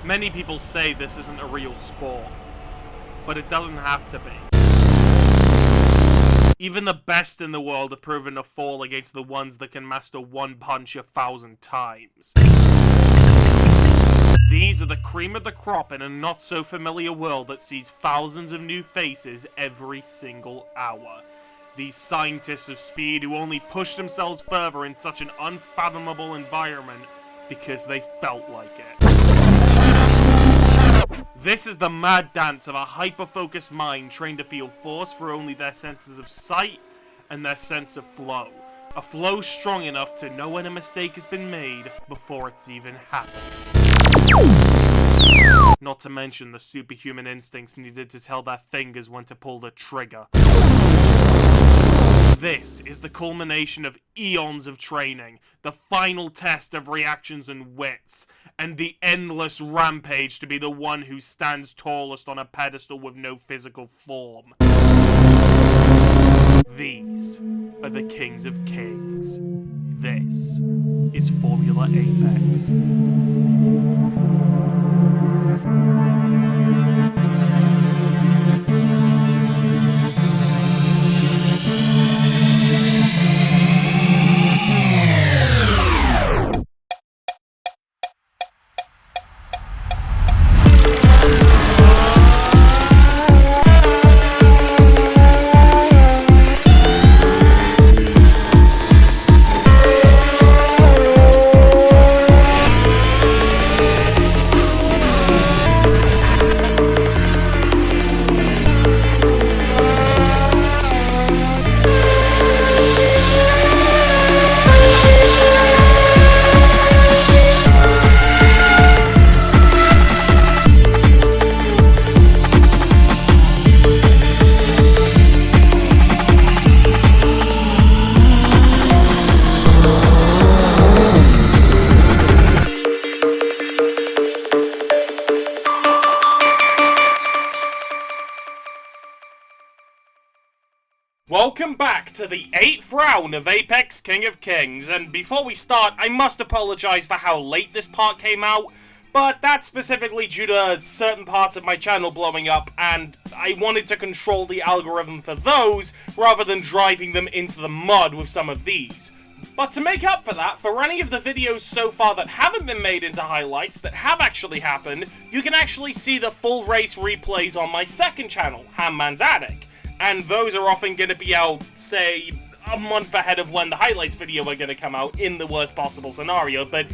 Many people say this isn't a real sport, but it doesn't have to be. Even the best in the world have proven to fall against the ones that can master one punch 1,000 times. These are the cream of the crop in a not-so-familiar world that sees thousands of new faces every single hour. These scientists of speed who only push themselves further in such an unfathomable environment because they felt like it. This is the mad dance of a hyper-focused mind trained to feel force through only their senses of sight and their sense of flow. A flow strong enough to know when a mistake has been made before it's even happened. Not to mention the superhuman instincts needed to tell their fingers when to pull the trigger. This is the culmination of eons of training, the final test of reactions and wits, and the endless rampage to be the one who stands tallest on a pedestal with no physical form. These are the Kings of Kings. This is Formula Apex. Welcome back to the 8th round of Apex King of Kings, and before we start, I must apologise for how late this part came out, but that's specifically due to certain parts of my channel blowing up, and I wanted to control the algorithm for those, rather than driving them into the mud with some of these. But to make up for that, for any of the videos so far that haven't been made into highlights, that have actually happened, you can actually see the full race replays on my second channel, Hamman's Attic. And those are often going to be out, say, a month ahead of when the highlights video are going to come out in the worst possible scenario, but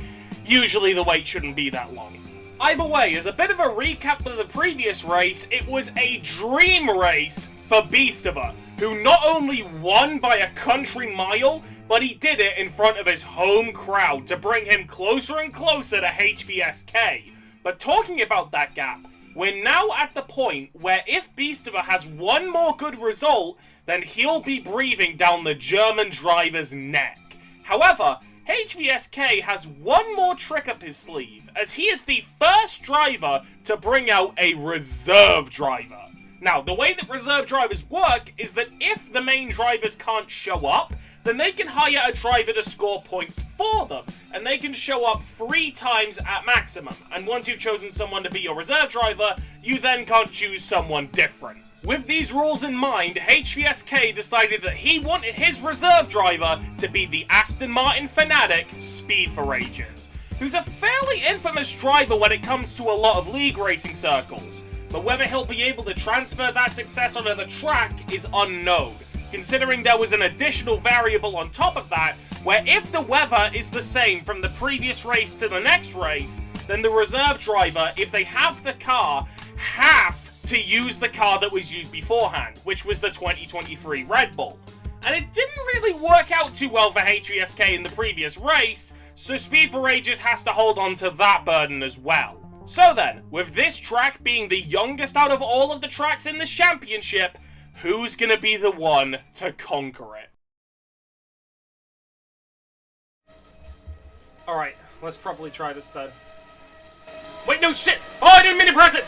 usually the wait shouldn't be that long. Either way, as a bit of a recap to the previous race, it was a dream race for Beastiva, who not only won by a country mile, but he did it in front of his home crowd to bring him closer and closer to HVSK. But talking about that gap, we're now at the point where if Beastiva has one more good result, then he'll be breathing down the German driver's neck. However, HVSK has one more trick up his sleeve, as he is the first driver to bring out a reserve driver. Now, the way that reserve drivers work is that if the main drivers can't show up, then they can hire a driver to score points for them, and they can show up 3 times at maximum. And once you've chosen someone to be your reserve driver, you then can't choose someone different. With these rules in mind, HVSK decided that he wanted his reserve driver to be the Aston Martin fanatic Speed for Ages, who's a fairly infamous driver when it comes to a lot of league racing circles. But whether he'll be able to transfer that success onto the track is unknown, considering there was an additional variable on top of that, where if the weather is the same from the previous race to the next race, then the reserve driver, if they have the car, have to use the car that was used beforehand, which was the 2023 Red Bull. And it didn't really work out too well for HVSK in the previous race, so Speed for Ages has to hold on to that burden as well. So then, with this track being the youngest out of all of the tracks in this championship, who's gonna be the one to conquer it? Alright, let's probably try this then. Wait, no shit! Oh, I didn't mean to press it!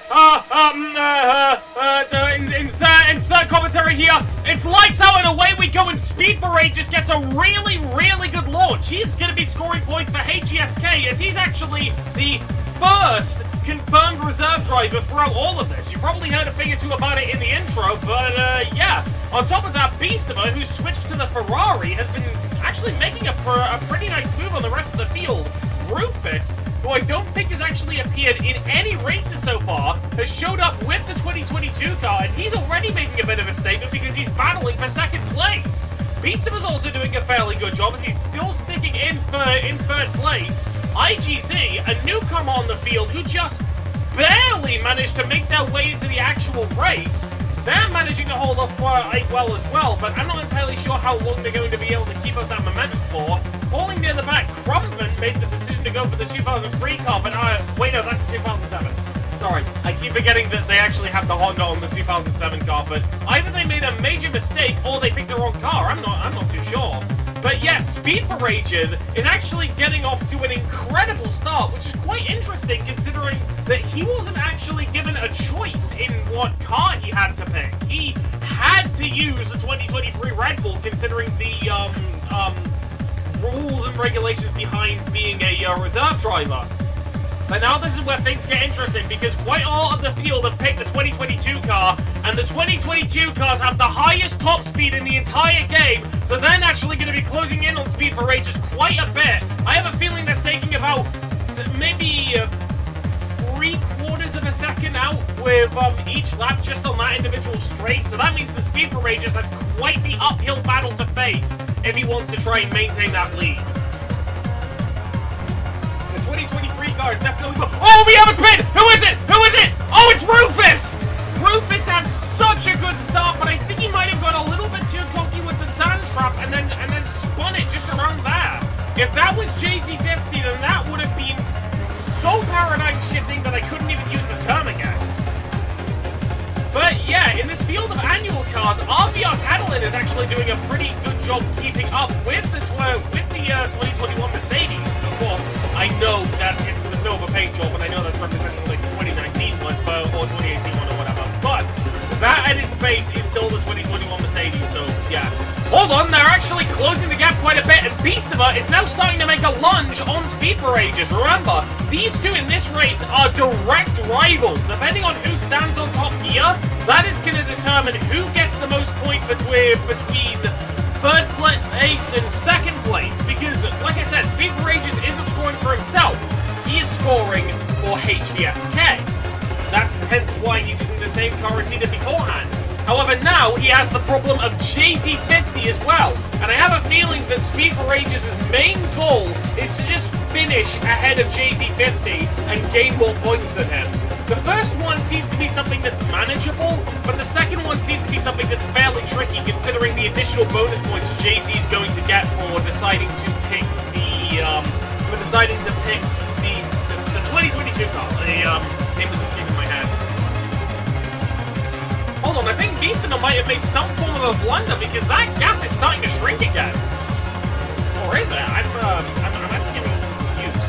Insert commentary here. It's lights out and away we go, and Speed for Ages gets a really, really good launch. He's gonna be scoring points for HVSK, as he's actually the first confirmed reserve driver throughout all of this. You probably heard a thing or two about it in the intro, but yeah. On top of that, Beastiva, who switched to the Ferrari, has been actually making a pretty nice move on the rest of the field. Ruthist, who I don't think has actually appeared in any races so far, has showed up with the 2022 car, and he's already making a bit of a statement because he's battling for second place. Beastiva's also doing a fairly good job as he's still sticking in third place. IGZ, a newcomer on the field who just barely managed to make their way into the actual race. They're managing to hold off quite well as well, but I'm not entirely sure how long they're going to be able to keep up that momentum for. Falling near the back, Crumpin made the decision to go for the 2003 car, but wait, no, that's the 2007. Sorry, I keep forgetting that they actually have the Honda on the 2007 car, but either they made a major mistake or they picked the wrong car. I'm not too sure. But yes, Speed for Rages is actually getting off to an incredible start, which is quite interesting considering that he wasn't actually given a choice in what car he had to pick. He had to use a 2023 Red Bull considering the rules and regulations behind being a reserve driver. But now this is where things get interesting, because quite a lot of the field have picked the 2022 car, and the 2022 cars have the highest top speed in the entire game, so they're naturally going to be closing in on Speed for Rages quite a bit. I have a feeling that's taking about maybe 3/4 of a second out with each lap just on that individual straight, so that means the Speed for Rages has quite the uphill battle to face if he wants to try and maintain that lead. 2023 car is definitely... Oh, we have a spin! Who is it? Who is it? Oh, it's Ruthist! Ruthist has such a good start, but I think he might have got a little bit too cocky with the sand trap and then spun it just around there. If that was JZ50, then that would have been so paradigm shifting that I couldn't even use the term again. But yeah, in this field of annual cars, RVR Catalan is actually doing a pretty good job keeping up with the 2021 Mercedes. Of course, I know that it's the silver paint job, and I know that's representing like 2019 one or 2018 one or whatever. But that at its base is still the 2021 Mercedes, so yeah. Hold on, they're actually closing the gap quite a bit, and Beastiva is now starting to make a lunge on Speed for Ages. Remember, these two in this race are direct rivals. Depending on who stands on top here, that is going to determine who gets the most points between third place and second place. Because, like I said, Speed for Ages isn't scoring for himself. He is scoring for HVSK. That's hence why he's using the same car as he did beforehand. However, now he has the problem of JZ50 as well, and I have a feeling that Speed for Ages' main goal is to just finish ahead of JZ50 and gain more points than him. The first one seems to be something that's manageable, but the second one seems to be something that's fairly tricky considering the additional bonus points JZ is going to get for deciding to pick the 2022 car. The name was escaping my head. Hold on, I think Beastiva might have made some form of a blunder because that gap is starting to shrink again. Or is it? I'm actually getting confused.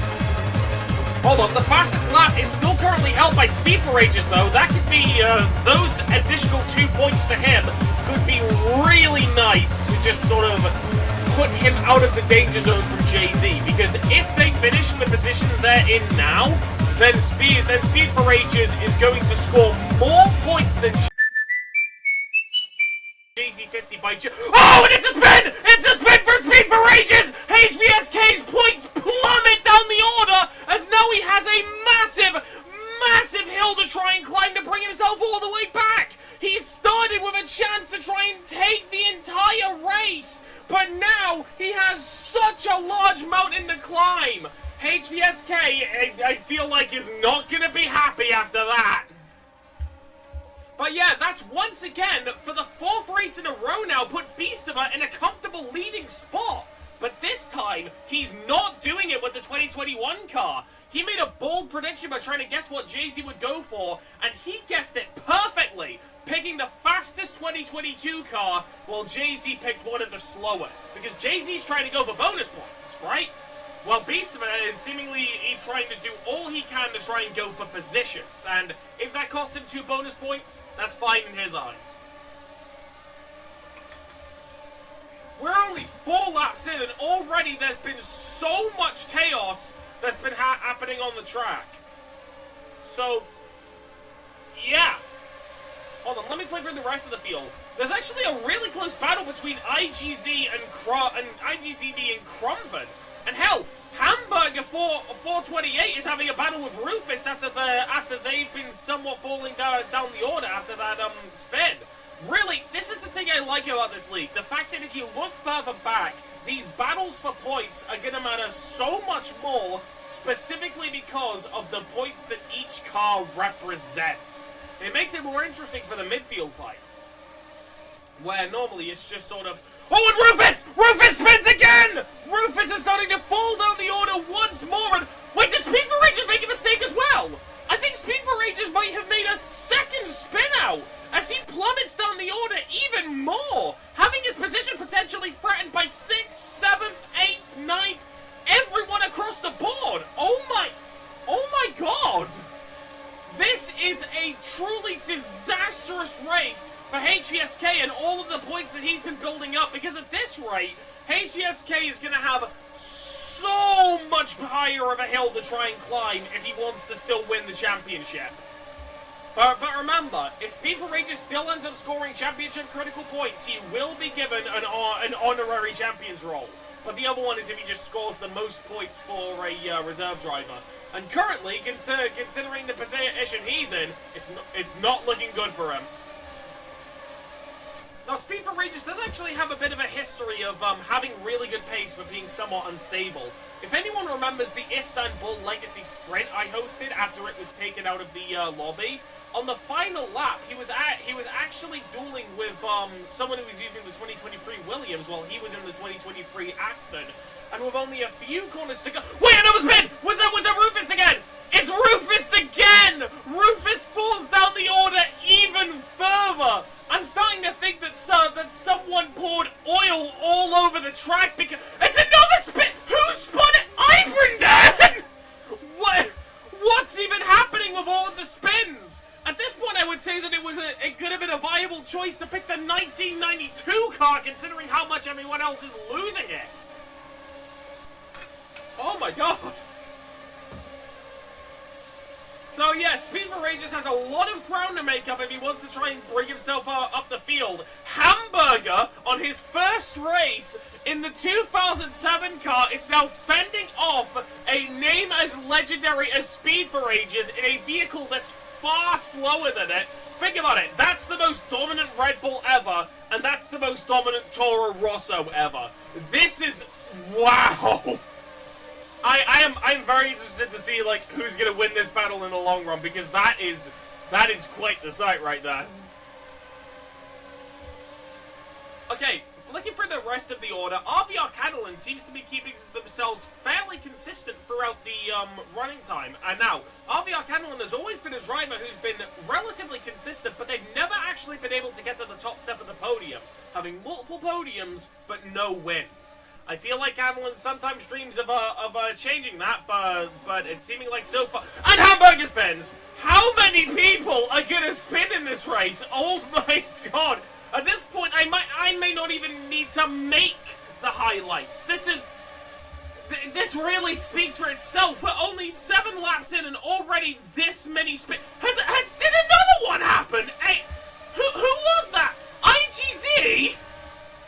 Hold on, the fastest lap is still currently held by Speed for Ages though. That could be, those additional 2 points for him could be really nice to just sort of put him out of the danger zone from JZ. Because if they finish in the position they're in now, then Speed for Ages is going to score more points than JZ50 by Oh, and it's a spin! It's a spin for Speed for Ages! HVSK's points plummet down the order as now he has a massive hill to try and climb to bring himself all the way back! He started with a chance to try and take the entire race, but now he has such a large mountain to climb! HVSK, I feel like, is not going to be happy after that. But yeah, that's once again, for the 4th race in a row now, put Beastiva in a comfortable leading spot. But this time, he's not doing it with the 2021 car. He made a bold prediction by trying to guess what JZ would go for, and he guessed it perfectly, picking the fastest 2022 car, while JZ picked one of the slowest. Because JZ's trying to go for bonus points, right? While Beastiva is seemingly trying to do all he can to try and go for positions. And if that costs him 2 bonus points, that's fine in his eyes. We're only 4 laps in, and already there's been so much chaos that's been happening on the track. So, yeah. Hold on, let me play through the rest of the field. There's actually a really close battle between IGZ and IGZD and Crumvin. And hell, Hamburger 428 is having a battle with Ruthist after they've been somewhat falling down the order after that spin. Really, this is the thing I like about this league. The fact that if you look further back, these battles for points are going to matter so much more, specifically because of the points that each car represents. It makes it more interesting for the midfield fights, where normally it's just sort of, oh, and Rufus! Rufus spins again! Rufus is starting to fall down the order once more, and wait, did Speed for Rangers make a mistake as well? I think Speed for Rangers might have made a second spin out, as he plummets down the order even more, having his position potentially threatened by 6th, 7th, 8th, 9th, everyone across the board. Oh my god! This is a truly disastrous race for HVSK and all of the points that he's been building up, because at this rate, HVSK is going to have so much higher of a hill to try and climb if he wants to still win the championship. But remember, if Speed for Rangers still ends up scoring championship critical points, he will be given an honorary champions role. But the other one is if he just scores the most points for a reserve driver. And currently, considering the position he's in, it's not looking good for him. Now, Speed for Rangers does actually have a bit of a history of having really good pace but being somewhat unstable. If anyone remembers the Istanbul Legacy Sprint I hosted after it was taken out of the lobby, on the final lap, he was actually dueling with someone who was using the 2023 Williams while he was in the 2023 Aston. And with only a few corners to go... Wait, another spin! Was that Rufist again? It's Rufist again! Rufist falls down the order even further! I'm starting to think that someone poured oil all over the track because... It's another spin! Who spun it? Ibrandon! What's even happening with all of the spins? At this point, I would say that it could have been a viable choice to pick the 1992 car, considering how much everyone else is losing it. Oh my god. So yeah, Speed for Rangers has a lot of ground to make up if he wants to try and bring himself up the field. Hamburger, on his first race in the 2007 car, is now fending off a name as legendary as Speed for Rangers in a vehicle that's far slower than it. Think about it, that's the most dominant Red Bull ever, and that's the most dominant Toro Rosso ever. This is... wow! I'm very interested to see, like, who's gonna win this battle in the long run, because that is quite the sight right there. Okay, flicking through the rest of the order, RVR Catalan seems to be keeping themselves fairly consistent throughout the running time. And now, RVR Catalan has always been a driver who's been relatively consistent, but they've never actually been able to get to the top step of the podium, having multiple podiums, but no wins. I feel like Catalan sometimes dreams of changing that, but it's seeming like so far... And Hamburger spins! How many people are gonna spin in this race? Oh my god! At this point, I may not even need to make the highlights. This really speaks for itself. We're only 7 laps in and already this many spin... Did another one happen? Hey, who was that? IGZ?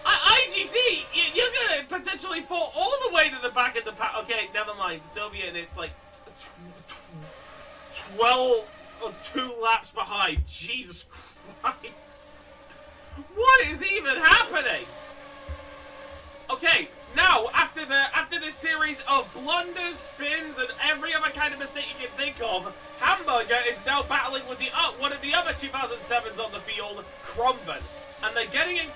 IGZ, you're gonna potentially fall all the way to the back of the pack. Okay, never mind. Soviet, and it's like 12 or 2 laps behind. Jesus Christ. What is even happening? Okay, now, after this series of blunders, spins, and every other kind of mistake you can think of, Hamburger is now battling with one of the other 2007s on the field, Crumvin. And they're getting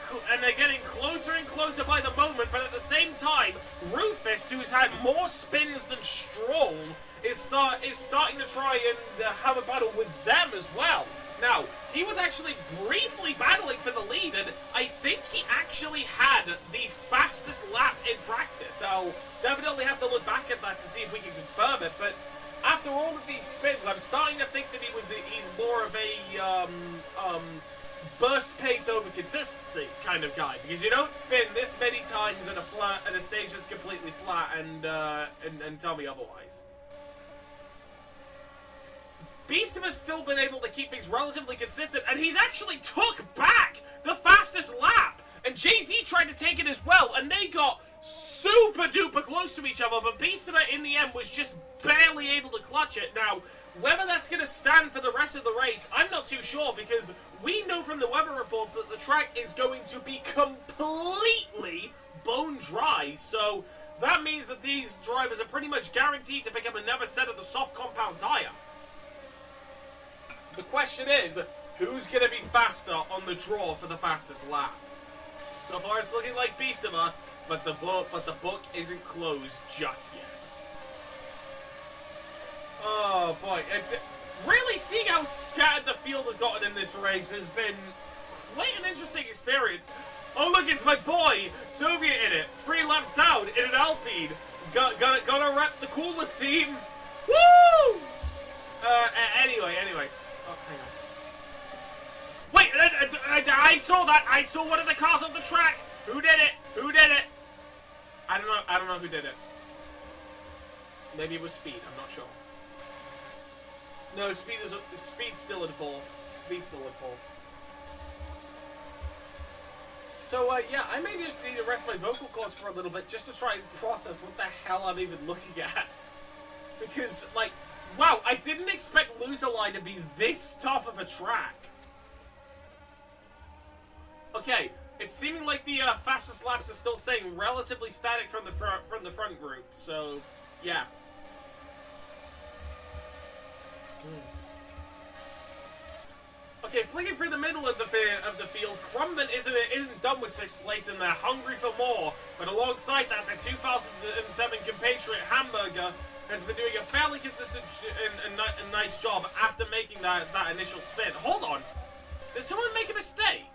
closer and closer by the moment, but at the same time, Ruthist, who's had more spins than Stroll, is starting to try and have a battle with them as well. Now, he was actually briefly battling for the lead, and I think he actually had the fastest lap in practice. I'll definitely have to look back at that to see if we can confirm it, but after all of these spins, I'm starting to think that he's more of a burst pace over consistency kind of guy, because you don't spin this many times at a stage that's completely flat and tell me otherwise. Beastiva's still been able to keep things relatively consistent, and he's actually took back the fastest lap. And Jay-Z tried to take it as well, and they got super duper close to each other, but Beastiva in the end was just barely able to clutch it. Now, whether that's going to stand for the rest of the race, I'm not too sure, because we know from the weather reports that the track is going to be completely bone dry, so that means that these drivers are pretty much guaranteed to pick up another set of the soft compound tire. The question is, who's going to be faster on the draw for the fastest lap? So far it's looking like Beastiva, but the book isn't closed just yet. Oh boy, really seeing how scattered the field has gotten in this race has been quite an interesting experience. Oh look, it's my boy, Soviet in it, 3 laps down in an Alpine. Gonna rep the coolest team. Woo! Anyway. Oh, hang on. Wait, I saw that. I saw one of the cars on the track. Who did it? I don't know who did it. Maybe it was Speed. I'm not sure. No, Speed's still in 4th. So, yeah, I may just need to rest my vocal cords for a little bit just to try and process what the hell I'm even looking at. Because, like, wow, I didn't expect Loserline to be this tough of a track. Okay, it's seeming like the fastest laps are still staying relatively static from the front group. So, yeah. Okay, flicking through the middle of the field, Crumben isn't done with 6th place, and they're hungry for more. But alongside that, the 2007 compatriot Hamburger has been doing a fairly consistent and nice job after making that initial spin. Hold on, did someone make a mistake?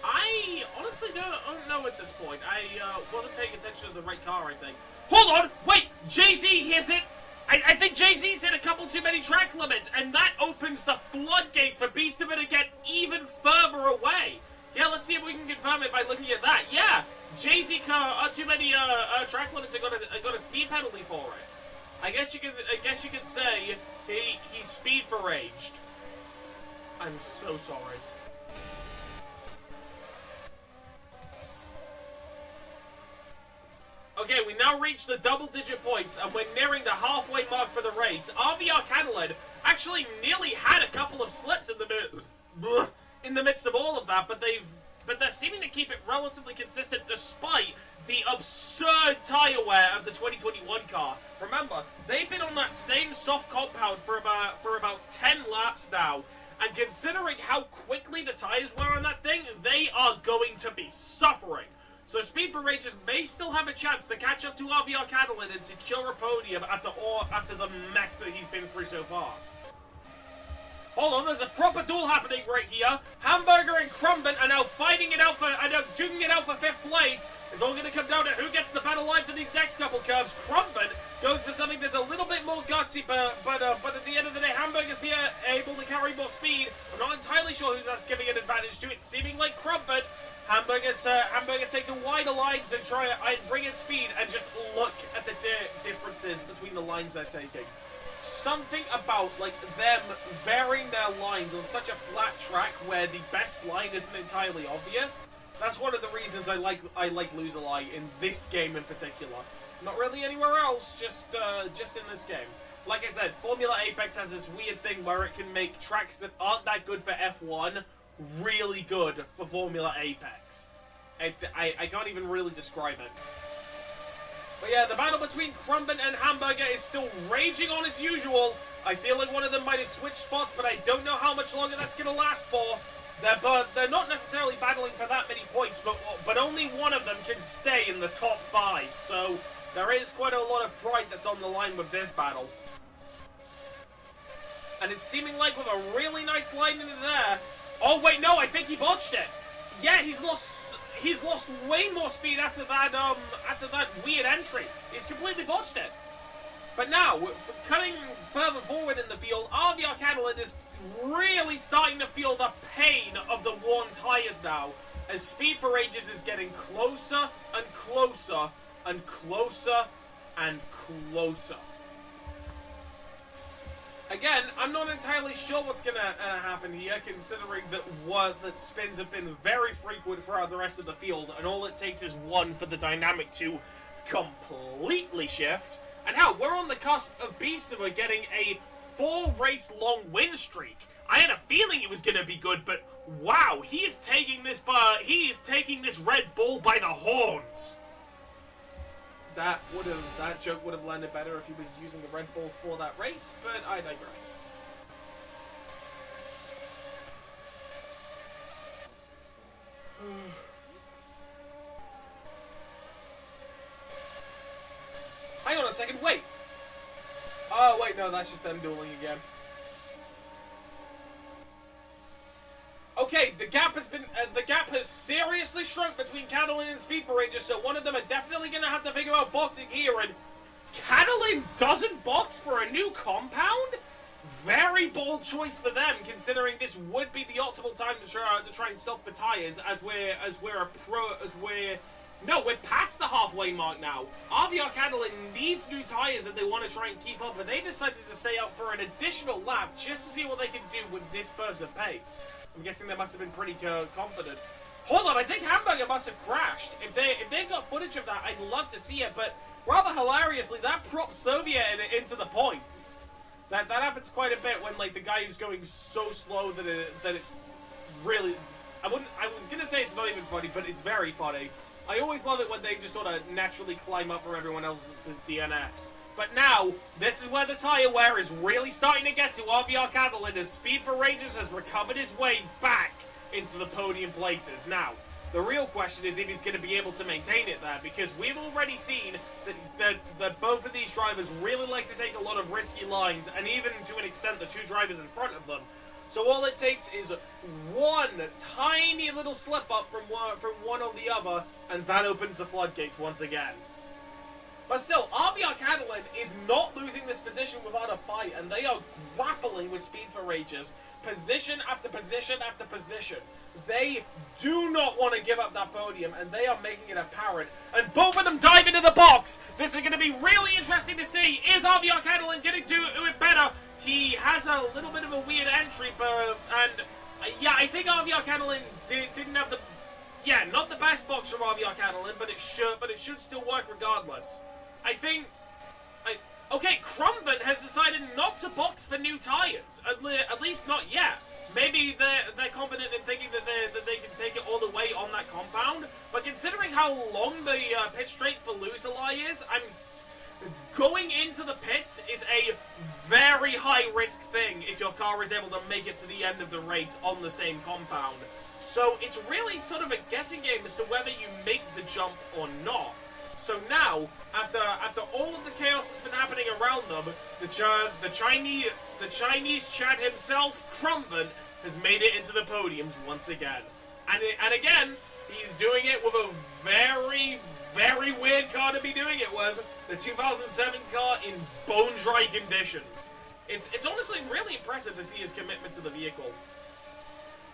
I honestly don't know at this point. I wasn't paying attention to the right car, I think. Hold on! Wait! Jay-Z has it! I think Jay-Z's hit a couple too many track limits, and that opens the floodgates for Beastiva to get even further away. Yeah, let's see if we can confirm it by looking at that. Yeah! Jay-Z too many track limits and got a speed penalty for it. I guess you could say he's speed for aged. I'm so sorry. Okay, we now reach the double-digit points, and we're nearing the halfway mark for the race. RVR Catalan actually nearly had a couple of slips in the midst of all of that, but they're seeming to keep it relatively consistent despite the absurd tire wear of the 2021 car. Remember, they've been on that same soft compound for about 10 laps now, and considering how quickly the tires wear on that thing, they are going to be suffering. So Speed for Rages may still have a chance to catch up to RVR Catalan and secure a podium after the mess that he's been through so far. Hold on, there's a proper duel happening right here. Hamburger and Crumben are now fighting it out for, duking it out for 5th place. It's all going to come down to who gets the better line for these next couple curves. Crumben goes for something that's a little bit more gutsy, but at the end of the day, Hamburger's being able to carry more speed. I'm not entirely sure who that's giving an advantage to. It's seeming like Crumben. Hamburger takes a wider lines and try and bring in speed, and just look at the differences between the lines they're taking. Something about like them varying their lines on such a flat track where the best line isn't entirely obvious. That's one of the reasons I like Loserline in this game in particular. Not really anywhere else, just in this game. Like I said, Formula Apex has this weird thing where it can make tracks that aren't that good for F1 really good for Formula Apex. I can't even really describe it. But yeah, the battle between Crumben and Hamburger is still raging on as usual. I feel like one of them might have switched spots, but I don't know how much longer that's going to last for. They're not necessarily battling for that many points, but only one of them can stay in the top 5. So there is quite a lot of pride that's on the line with this battle. And it's seeming like with a really nice line into there. Oh wait, no, I think he botched it. Yeah, he's lost way more speed after that weird entry. He's completely botched it. But now, cutting further forward in the field, RVR Catalan is really starting to feel the pain of the worn tires now, as Speed for Ages is getting closer and closer and closer and closer. Again, I'm not entirely sure what's going to happen here, considering that spins have been very frequent throughout the rest of the field, and all it takes is one for the dynamic to completely shift. And now, we're on the cusp of Beastiva getting a 4-race-long win streak. I had a feeling it was going to be good, but wow, he is taking this Red Bull by the horns. That joke would have landed better if he was using the Red Bull for that race, but I digress. Hang on a second, wait! Oh, wait, no, that's just them dueling again. Okay, the gap has seriously shrunk between Catalan and Speed for Rangers, so one of them are definitely going to have to figure out boxing here, and Catalan doesn't box for a new compound? Very bold choice for them, considering this would be the optimal time to try and stop the tires, we're past the halfway mark now. RVR Catalan needs new tires if they want to try and keep up, but they decided to stay out for an additional lap just to see what they can do with this burst of pace. I'm guessing they must have been pretty confident. Hold on, I think Hamburger must have crashed. If they've got footage of that, I'd love to see it, but rather hilariously, that props Soviet into the points. That happens quite a bit when, like, the guy who's going so slow that it's really... I was gonna say it's not even funny, but it's very funny. I always love it when they just sort of naturally climb up for everyone else's DNFs. But now, this is where the tire wear is really starting to get to RVR Catalan as Speed for Rangers has recovered his way back into the podium places. Now, the real question is if he's going to be able to maintain it there, because we've already seen that both of these drivers really like to take a lot of risky lines, and even to an extent the two drivers in front of them. So all it takes is one tiny little slip up from one or the other, and that opens the floodgates once again. But still, RVR Catalan is not losing this position without a fight, and they are grappling with Speed for Rangers, position after position after position. They do not want to give up that podium, and they are making it apparent. And both of them dive into the box! This is going to be really interesting to see. Is RVR Catalan going to do it better? He has a little bit of a weird entry, yeah, I think RVR Catalan didn't have the... Yeah, not the best box from RVR Catalan, but it should still work regardless. I think... Okay, Crumvin has decided not to box for new tires. At least not yet. Maybe they're confident in thinking that they can take it all the way on that compound. But considering how long the pit straight for Loserlie is, going into the pits is a very high-risk thing if your car is able to make it to the end of the race on the same compound. So it's really sort of a guessing game as to whether you make the jump or not. So now, after all of the chaos that's been happening around them, the Chinese Chad himself, Crumvin, has made it into the podiums once again. And again, he's doing it with a very, very weird car to be doing it with. The 2007 car in bone-dry conditions. It's honestly really impressive to see his commitment to the vehicle.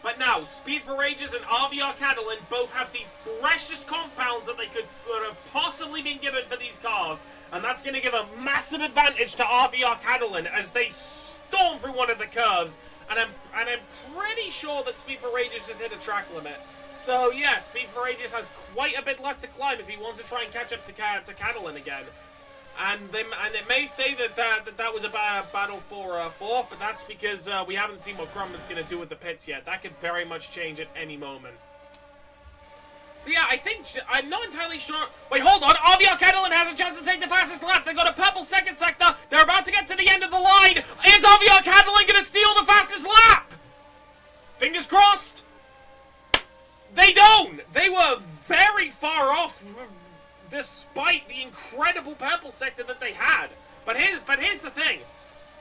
But now, Speed for Rangers and RVR Catalan both have the freshest compounds that they could have possibly been given for these cars. And that's going to give a massive advantage to RVR Catalan as they storm through one of the curves. And I'm pretty sure that Speed for Rangers just hit a track limit. So yeah, Speed for Rangers has quite a bit left to climb if he wants to try and catch up to Catalan again. And it may say that was a battle for fourth, but that's because we haven't seen what Crumvin's going to do with the pits yet. That could very much change at any moment. So yeah, I'm not entirely sure. Wait, hold on. RVR Catalan has a chance to take the fastest lap. They've got a purple second sector. They're about to get to the end of the line. Is RVR Catalan going to steal the fastest lap? Fingers crossed. They don't. They were very far off, despite the incredible purple sector that they had. But here's the thing.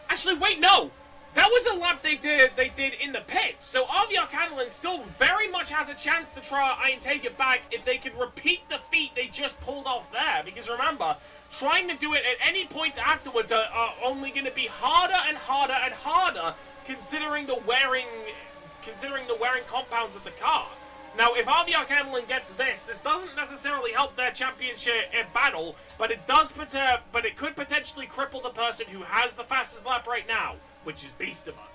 Actually, wait, no. That was a lap they did in the pit. So RVR Catalan still very much has a chance to try and take it back if they can repeat the feat they just pulled off there. Because remember, trying to do it at any point afterwards are only going to be harder and harder and harder considering the wearing compounds of the car. Now, if RVR Catalan gets this doesn't necessarily help their championship battle, but it could potentially cripple the person who has the fastest lap right now. which is Beastiva.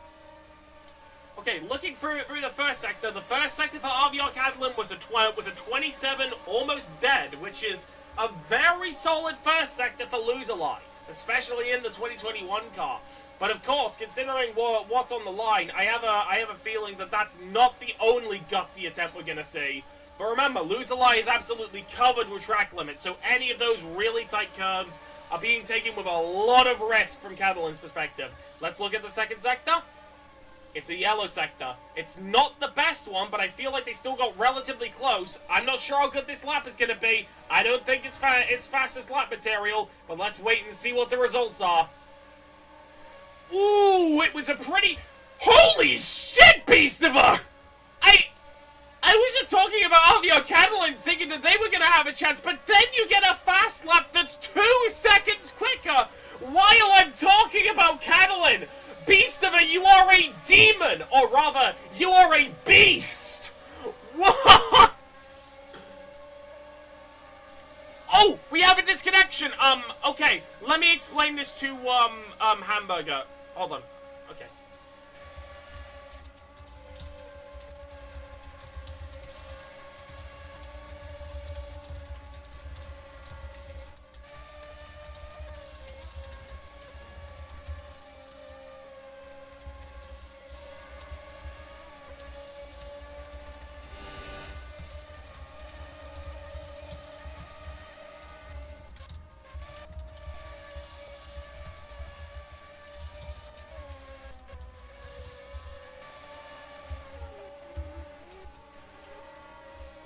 Okay, looking through the first sector for RVR Catalan was a 27, almost dead, which is a very solid first sector for Loserline, especially in the 2021 car. But of course, considering what's on the line, I have a feeling that that's not the only gutsy attempt we're gonna see. But remember, Loserline is absolutely covered with track limits, so any of those really tight curves are being taken with a lot of risk from Catalan's perspective. Let's look at the second sector. It's a yellow sector. It's not the best one, but I feel like they still got relatively close. I'm not sure how good this lap is going to be. I don't think it's fastest lap material, but let's wait and see what the results are. Ooh, it was a pretty... Holy shit, Beastiva! I was just talking about RVR Catalan thinking that they were going to have a chance, but then you get a fast lap that's 2 seconds quicker while I'm talking about Catalan. Beastiva, you are a demon! Or rather, you are a beast! What? Oh, we have a disconnection! Okay, let me explain this to, Hamburger. Hold on. Okay.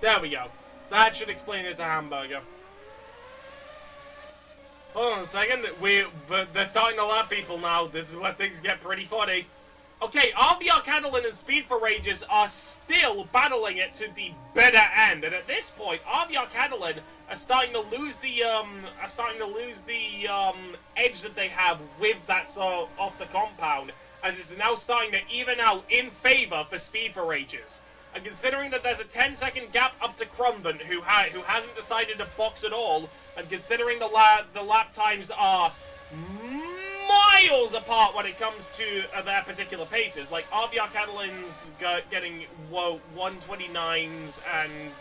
There we go. That should explain it to Hamburger. Hold on a second. They're starting to lap people now. This is where things get pretty funny. Okay, RVR Catalan and Speed for Rages are still battling it to the better end, and at this point, RVR Catalan are starting to lose the edge that they have with that off the compound, as it's now starting to even out in favor for Speed for Rages. And considering that there's a 10-second gap up to Crumbin, who hasn't decided to box at all, and considering the lap times are miles apart when it comes to their particular paces, like RVR Catalan's getting 129s and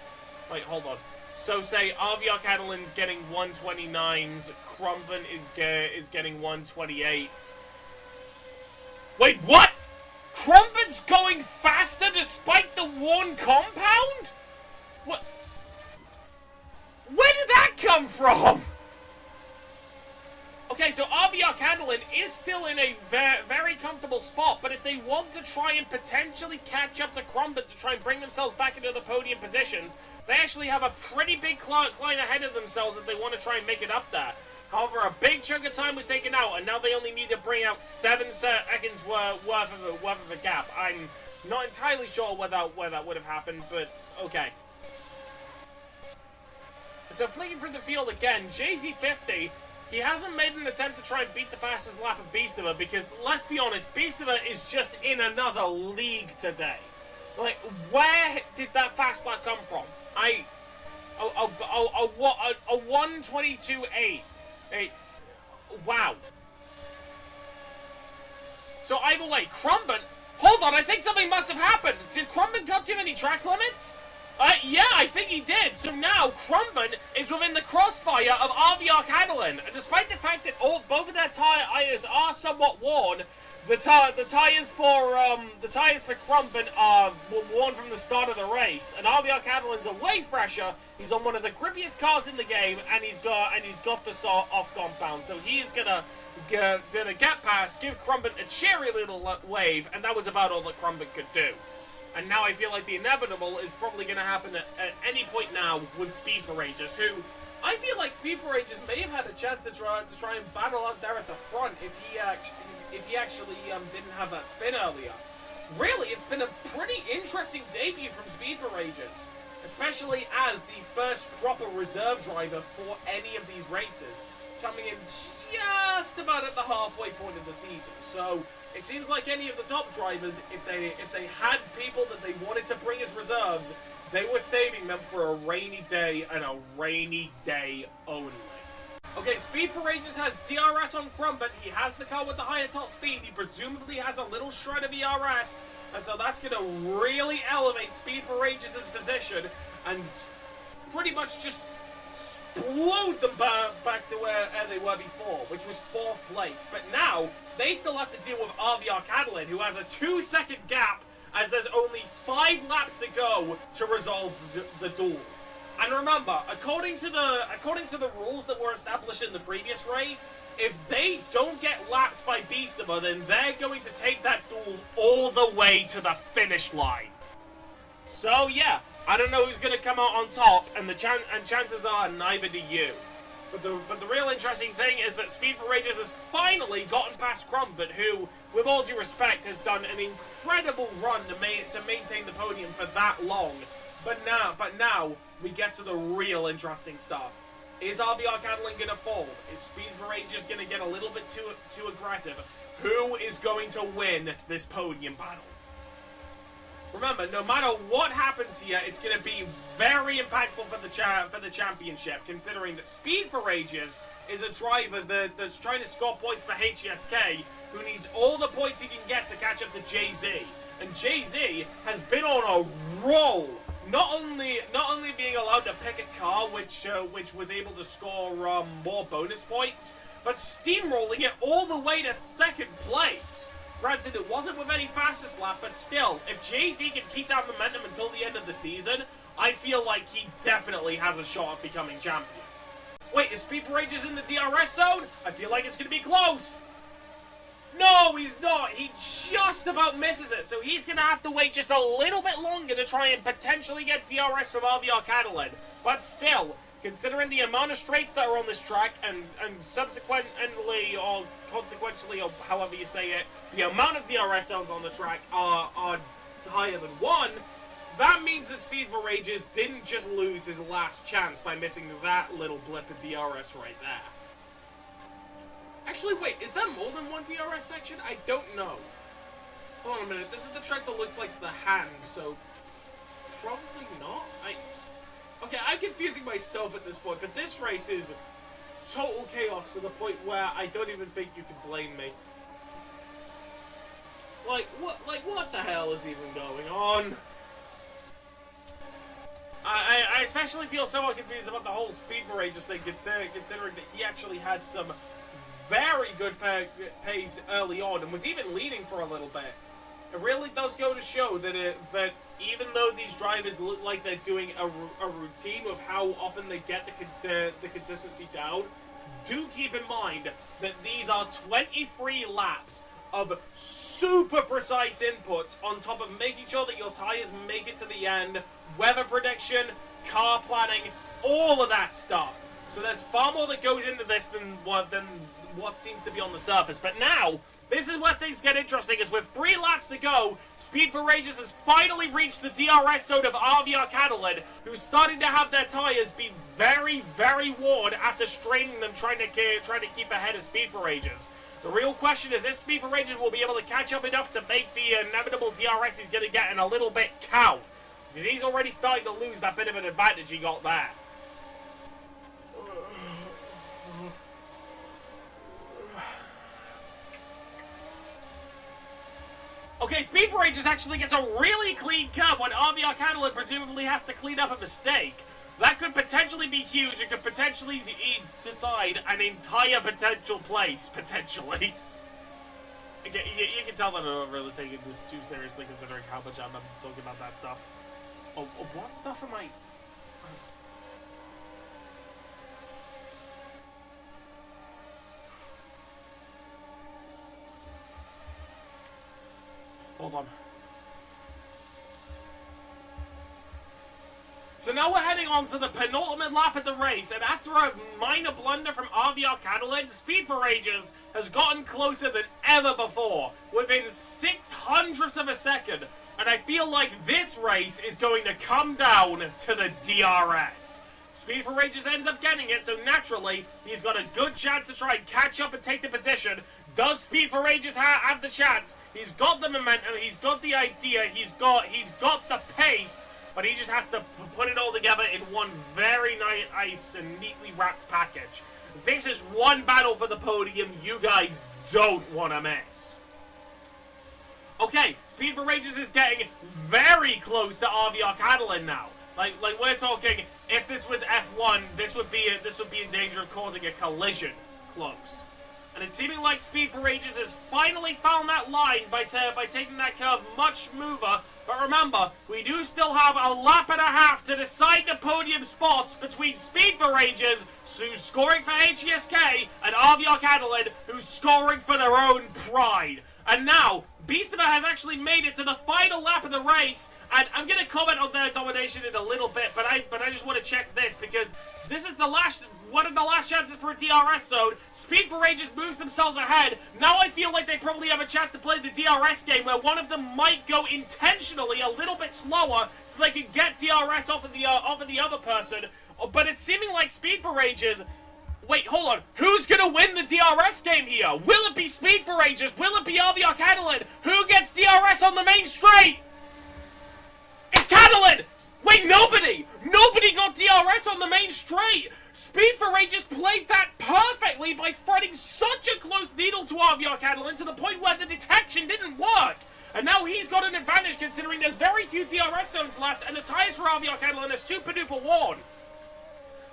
like hold on. So say RVR Catalan's getting 129s, Crumbin is getting 128s. Wait, what? Crumbin's going faster despite the worn compound? What? Where did that come from? Okay, so RVR Catalan is still in a very comfortable spot, but if they want to try and potentially catch up to Crumbin to try and bring themselves back into the podium positions, they actually have a pretty big climb ahead of themselves if they want to try and make it up there. However, a big chunk of time was taken out, and now they only need to bring out 7 seconds worth of a gap. I'm not entirely sure where that would have happened, but okay. So flicking through the field again, JZ50, he hasn't made an attempt to try and beat the fastest lap of Beastiva because, let's be honest, Beastiva is just in another league today. Like, where did that fast lap come from? A 1:22.8. Wow. So either way, Crumbin... Hold on, I think something must have happened. Did Crumbin cut too many track limits? Yeah, I think he did. So now, Crumbin is within the crossfire of RVR Catalan. Despite the fact that both of their tires are somewhat worn, the tires for Crumbin were worn from the start of the race, and RVR Catalan's are way fresher. He's on one of the grippiest cars in the game, and he's got the off compound. So he is gonna get past, give Crumbin a cheery little wave, and that was about all that Crumbin could do. And now I feel like the inevitable is probably going to happen at any point now with Speed for Rages, who I feel like Speed for Rages may have had a chance to try and battle out there at the front if he actually didn't have that spin earlier. Really, it's been a pretty interesting debut from Speed for Rages, especially as the first proper reserve driver for any of these races, coming in just about at the halfway point of the season. So it seems like any of the top drivers, if they had people that they wanted to bring as reserves, they were saving them for a rainy day and a rainy day only. Okay, Speed for Ages has DRS on Crumpet. He has the car with the higher top speed. He presumably has a little shred of ERS. And so that's going to really elevate Speed for Ages' position and pretty much just explode them back to where they were before, which was 4th place. But now, they still have to deal with RVR Catalan, who has a 2-second gap as there's only 5 laps to go to resolve the duel. And remember, according to the rules that were established in the previous race, if they don't get lapped by Beastiva, then they're going to take that duel all the way to the finish line. So yeah, I don't know who's going to come out on top, and chances are neither do you. But the real interesting thing is that Speed for Ages has finally gotten past Crumpet, who, with all due respect, has done an incredible run to maintain the podium for that long. But now we get to the real interesting stuff. Is RVR Catalan going to fold? Is Speed for Ages going to get a little bit too aggressive? Who is going to win this podium battle? Remember, no matter what happens here, it's going to be very impactful for the championship, considering that Speed for Ages is a driver that's trying to score points for HVSK, who needs all the points he can get to catch up to Jay-Z. And Jay-Z has been on a roll. Not only being allowed to pick a car which was able to score more bonus points, but steamrolling it all the way to 2nd place. Granted, it wasn't with any fastest lap, but still, if Jay-Z can keep that momentum until the end of the season, I feel like he definitely has a shot at becoming champion. Wait, is Speed for Ages in the DRS zone? I feel like it's going to be close. No, he's not. He just about misses it, so he's going to have to wait just a little bit longer to try and potentially get DRS from RVR Catalan. But still, considering the amount of straights that are on this track, and subsequently, or consequentially, or however you say it, the amount of DRS zones on the track are higher than 1, that means that Speed for Ages didn't just lose his last chance by missing that little blip of DRS right there. Actually, wait, is there more than 1 DRS section? I don't know. Hold on a minute, this is the track that looks like the hands, so probably not. Okay, I'm confusing myself at this point, but this race is total chaos to the point where I don't even think you can blame me. What the hell is even going on? I especially feel somewhat confused about the whole Speed for Ages thing, considering that he actually had some very good pace early on and was even leading for a little bit. It really does go to show that even though these drivers look like they're doing a routine with how often they get the consistency down, do keep in mind that these are 23 laps of super precise inputs on top of making sure that your tires make it to the end, weather prediction, car planning, all of that stuff. So there's far more that goes into this than what seems to be on the surface. But now, this is where things get interesting, is with 3 laps to go, Speed for Ages has finally reached the DRS zone of RVR Catalan, who's starting to have their tires be very, very worn after straining them trying to keep ahead of Speed for Ages. The real question is if Speed for Ages will be able to catch up enough to make the inevitable DRS he's going to get in a little bit count, because he's already starting to lose that bit of an advantage he got there. Okay, Speed for Ages actually gets a really clean curb when RVR Catalan presumably has to clean up a mistake. That could potentially be huge. It could potentially decide an entire potential place, potentially. Okay, you can tell that I'm not really taking this too seriously, considering how much I'm talking about that stuff. Oh, what stuff am I... Hold on. So now we're heading on to the penultimate lap of the race, and after a minor blunder from RVR Catalan, Speed for Ages has gotten closer than ever before, within 0.06 of a second, and I feel like this race is going to come down to the DRS. Speed for Ages ends up getting it, so naturally, he's got a good chance to try and catch up and take the position. Does Speed for Ages have the chance? He's got the momentum, he's got the idea, he's got the pace, but he just has to put it all together in one very nice and neatly wrapped package. this is one battle for the podium you guys don't want to miss. Okay, Speed for Rages is getting very close to RVR Catalan now. Like we're talking, if this was F1, this would be in danger of causing a collision close. And it's seeming like Speed for Rages has finally found that line by taking that curve much smoother. But remember, we do still have a lap and a half to decide the podium spots between Speed for Rages, who's scoring for HVSK, and RVR Catalan, who's scoring for their own pride. And now, Beastiva has actually made it to the final lap of the race, and I'm going to comment on their domination in a little bit, but I just want to check this, because this is one of the last chances for a DRS zone. Speed for Rages moves themselves ahead. Now I feel like they probably have a chance to play the DRS game, where one of them might go intentionally a little bit slower, so they can get DRS off of the other person. But it's seeming like Speed for Rages... Wait, hold on. Who's gonna win the DRS game here? Will it be Speed for Rages? Will it be RVR Catalan? Who gets DRS on the main straight? It's Catalan! Wait, nobody! Nobody got DRS on the main straight! Speed for Rages played that perfectly by threading such a close needle to RVR Catalan to the point where the detection didn't work. And now he's got an advantage considering there's very few DRS zones left and the tyres for RVR Catalan are super duper worn.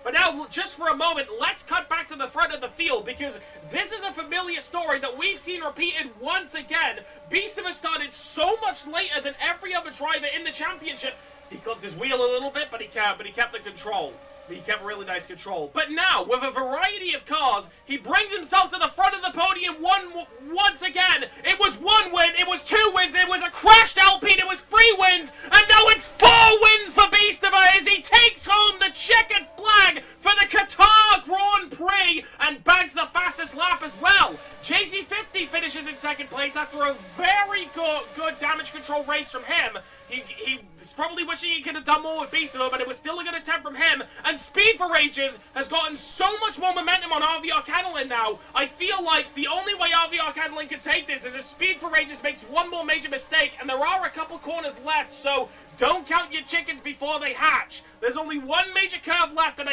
But now, just for a moment, let's cut back to the front of the field, because this is a familiar story that we've seen repeated once again. Beastiva started so much later than every other driver in the championship. He clipped his wheel a little bit, but he kept the control. He kept really nice control. But now, with a variety of cars, he brings himself to the front of the podium once again. It was 1 win, it was 2 wins, it was a crashed Alpine, it was 3 wins, and now it's 4 wins for Beastiva as he takes home the checkered flag for the Qatar Grand Prix and bags the fastest lap as well. JC50 finishes in 2nd place after a very good damage control race from him. He was probably wishing he could have done more with Beastiva, but it was still a good attempt from him. And Speed for Rages has gotten so much more momentum on RVR Catalan now. I feel like the only way RVR Catalan can take this is if Speed for Rages makes one more major mistake, and there are a couple corners left, so don't count your chickens before they hatch. There's only one major curve left, and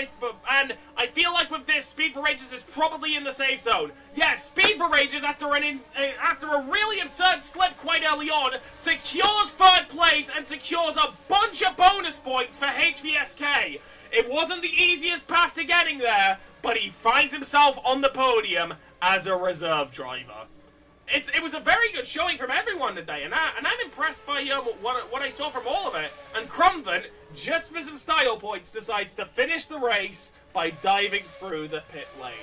I feel like with this, Speed for Rages is probably in the safe zone. Yes, Speed for Rages, after a really absurd slip quite early on, secures 3rd place and secures a bunch of bonus points for HVSK. It wasn't the easiest path to getting there, but he finds himself on the podium as a reserve driver. It was a very good showing from everyone today, and I'm impressed by what I saw from all of it. And Crumvin, just for some style points, decides to finish the race by diving through the pit lane.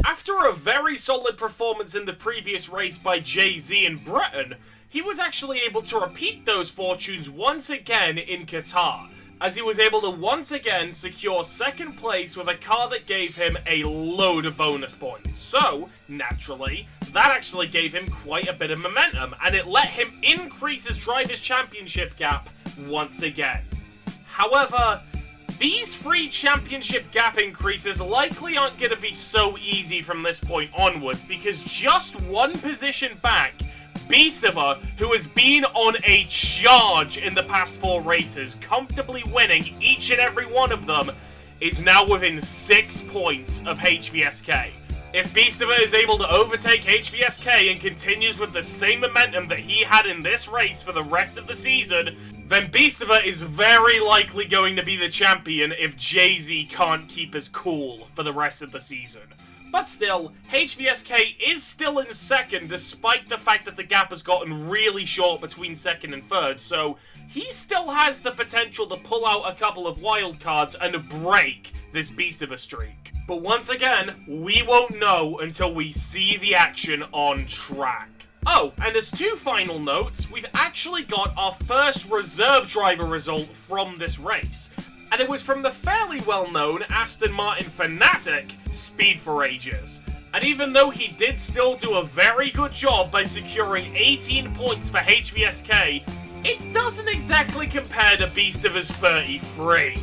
After a very solid performance in the previous race by Jay-Z in Britain, he was actually able to repeat those fortunes once again in Qatar, as he was able to once again secure 2nd place with a car that gave him a load of bonus points. So, naturally, that actually gave him quite a bit of momentum, and it let him increase his Drivers' Championship gap once again. However, these 3 championship gap increases likely aren't going to be so easy from this point onwards, because just 1 position back, Beastiva, who has been on a charge in the past 4 races, comfortably winning each and every one of them, is now within 6 points of HVSK. If Beastiva is able to overtake HVSK and continues with the same momentum that he had in this race for the rest of the season, then Beastiva is very likely going to be the champion if Jay-Z can't keep his cool for the rest of the season. But still, HVSK is still in 2nd despite the fact that the gap has gotten really short between 2nd and 3rd, so he still has the potential to pull out a couple of wildcards and break this Beastiva streak. But once again, we won't know until we see the action on track. Oh, and as 2 final notes, we've actually got our first reserve driver result from this race. And it was from the fairly well-known Aston Martin fanatic, Speed for Ages. And even though he did still do a very good job by securing 18 points for HVSK, it doesn't exactly compare to Beastiva's 33.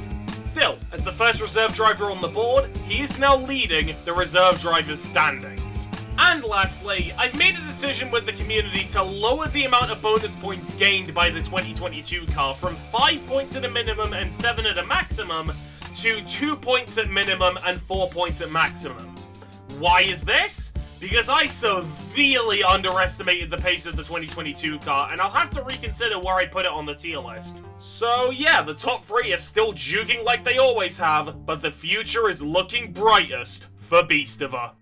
Still, as the first reserve driver on the board, he is now leading the reserve drivers' standings. And lastly, I've made a decision with the community to lower the amount of bonus points gained by the 2022 car from 5 points at a minimum and 7 at a maximum to 2 points at minimum and 4 points at maximum. Why is this? Because I severely underestimated the pace of the 2022 car, and I'll have to reconsider where I put it on the tier list. So yeah, the top 3 are still juking like they always have, but the future is looking brightest for Beastiva.